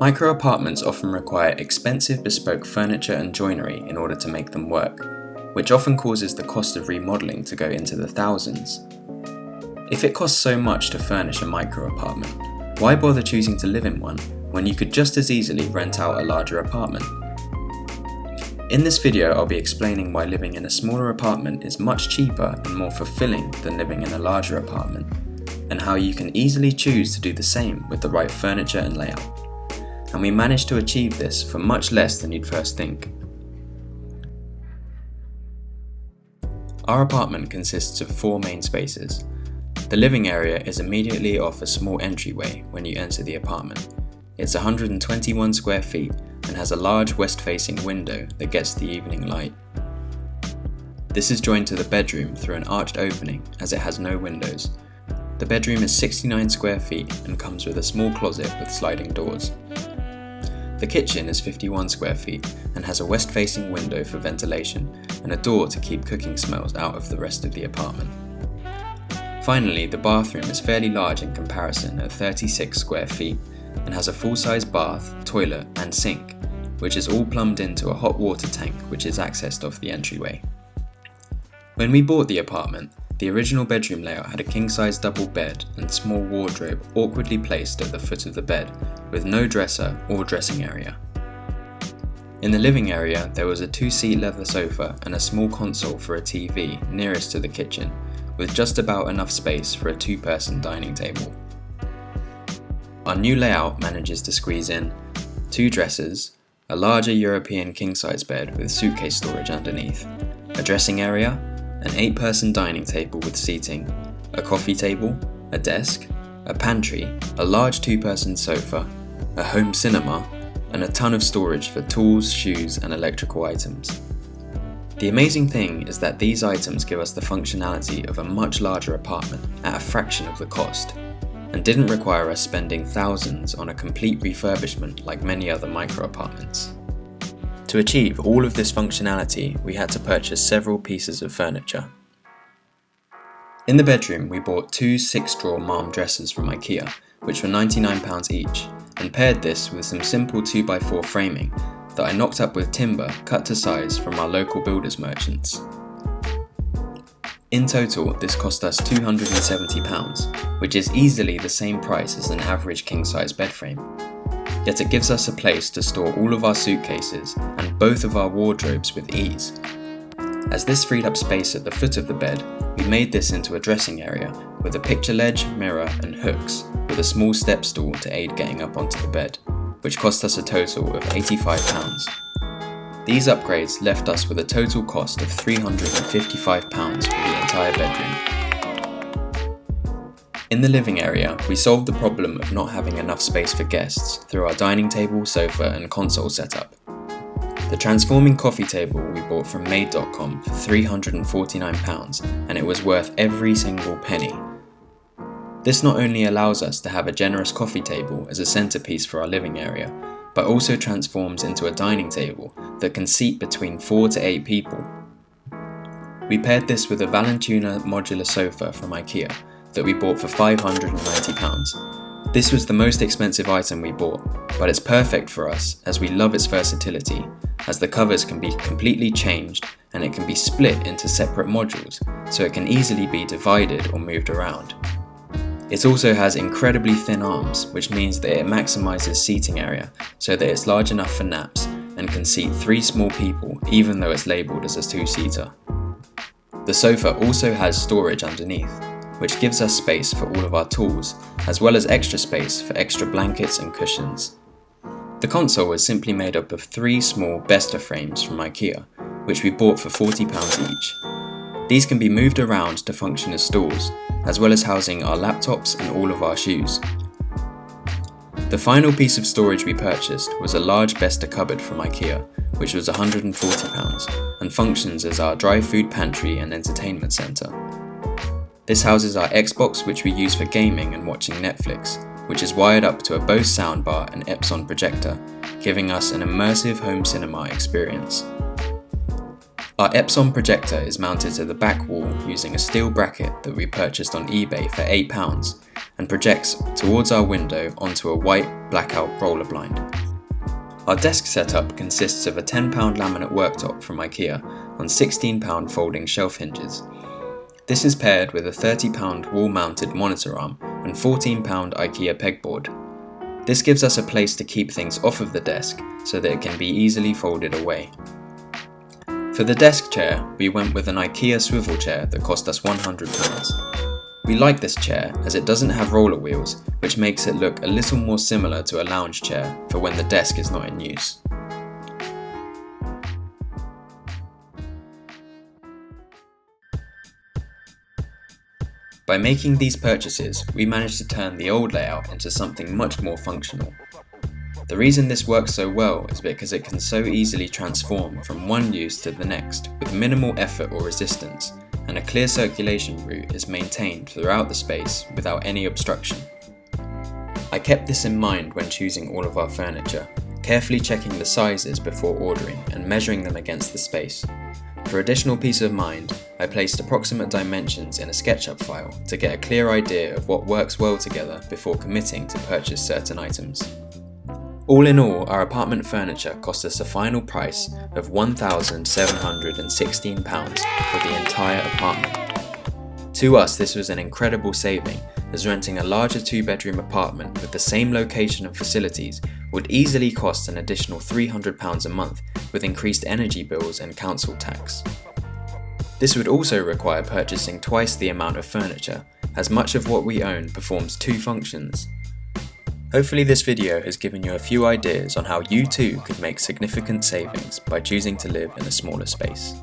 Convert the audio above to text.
Micro-apartments often require expensive bespoke furniture and joinery in order to make them work, which often causes the cost of remodelling to go into the thousands. If it costs so much to furnish a micro-apartment, why bother choosing to live in one when you could just as easily rent out a larger apartment? In this video, I'll be explaining why living in a smaller apartment is much cheaper and more fulfilling than living in a larger apartment, and how you can easily choose to do the same with the right furniture and layout. And we managed to achieve this for much less than you'd first think. Our apartment consists of 4 main spaces. The living area is immediately off a small entryway when you enter the apartment. It's 121 square feet and has a large west-facing window that gets the evening light. This is joined to the bedroom through an arched opening as it has no windows. The bedroom is 69 square feet and comes with a small closet with sliding doors. The kitchen is 51 square feet and has a west-facing window for ventilation and a door to keep cooking smells out of the rest of the apartment. Finally, the bathroom is fairly large in comparison at 36 square feet and has a full-size bath, toilet and sink, which is all plumbed into a hot water tank which is accessed off the entryway. When we bought the apartment, the original bedroom layout had a king-size double bed and small wardrobe awkwardly placed at the foot of the bed, with no dresser or dressing area. In the living area, there was a 2-seat leather sofa and a small console for a TV nearest to the kitchen, with just about enough space for a 2-person dining table. Our new layout manages to squeeze in 2 dressers, a larger European king-size bed with suitcase storage underneath, a dressing area, an 8-person dining table with seating, a coffee table, a desk, a pantry, a large 2-person sofa, a home cinema, and a ton of storage for tools, shoes, and electrical items. The amazing thing is that these items give us the functionality of a much larger apartment at a fraction of the cost, and didn't require us spending thousands on a complete refurbishment like many other micro-apartments. To achieve all of this functionality, we had to purchase several pieces of furniture. In the bedroom, we bought 2 6-drawer marm dressers from IKEA, which were £99 each, and paired this with some simple 2x4 framing that I knocked up with timber cut to size from our local builders merchants. In total, this cost us £270, which is easily the same price as an average king-size bed frame. Yet it gives us a place to store all of our suitcases and both of our wardrobes with ease. As this freed up space at the foot of the bed, we made this into a dressing area with a picture ledge, mirror and hooks, with a small step stool to aid getting up onto the bed, which cost us a total of £85. These upgrades left us with a total cost of £355 for the entire bedroom. In the living area, we solved the problem of not having enough space for guests through our dining table, sofa and console setup. The transforming coffee table we bought from made.com for £349 and it was worth every single penny. This not only allows us to have a generous coffee table as a centerpiece for our living area, but also transforms into a dining table that can seat between 4 to 8 people. We paired this with a Valentuna modular sofa from IKEA that we bought for £590. This was the most expensive item we bought, but it's perfect for us as we love its versatility, as the covers can be completely changed and it can be split into separate modules, so it can easily be divided or moved around. It also has incredibly thin arms, which means that it maximizes seating area so that it's large enough for naps and can seat 3 small people even though it's labelled as a 2-seater. The sofa also has storage underneath, which gives us space for all of our tools, as well as extra space for extra blankets and cushions. The console is simply made up of 3 small Besta frames from IKEA, which we bought for £40 each. These can be moved around to function as stools, as well as housing our laptops and all of our shoes. The final piece of storage we purchased was a large Besta cupboard from IKEA, which was £140 and functions as our dry food pantry and entertainment centre. This houses our Xbox, which we use for gaming and watching Netflix, which is wired up to a Bose soundbar and Epson projector, giving us an immersive home cinema experience. Our Epson projector is mounted to the back wall using a steel bracket that we purchased on eBay for £8, and projects towards our window onto a white blackout roller blind. Our desk setup consists of a £10 laminate worktop from IKEA on £16 folding shelf hinges. This is paired with a £30 wall-mounted monitor arm and £14 IKEA pegboard. This gives us a place to keep things off of the desk so that it can be easily folded away. For the desk chair, we went with an IKEA swivel chair that cost us £100. We like this chair as it doesn't have roller wheels, which makes it look a little more similar to a lounge chair for when the desk is not in use. By making these purchases, we managed to turn the old layout into something much more functional. The reason this works so well is because it can so easily transform from one use to the next with minimal effort or resistance, and a clear circulation route is maintained throughout the space without any obstruction. I kept this in mind when choosing all of our furniture, carefully checking the sizes before ordering and measuring them against the space. For additional peace of mind, I placed approximate dimensions in a SketchUp file to get a clear idea of what works well together before committing to purchase certain items. All in all, our apartment furniture cost us a final price of £1,716 for the entire apartment. To us, this was an incredible saving, as renting a larger 2-bedroom apartment with the same location and facilities would easily cost an additional £300 a month with increased energy bills and council tax. This would also require purchasing twice the amount of furniture, as much of what we own performs 2 functions. Hopefully this video has given you a few ideas on how you too could make significant savings by choosing to live in a smaller space.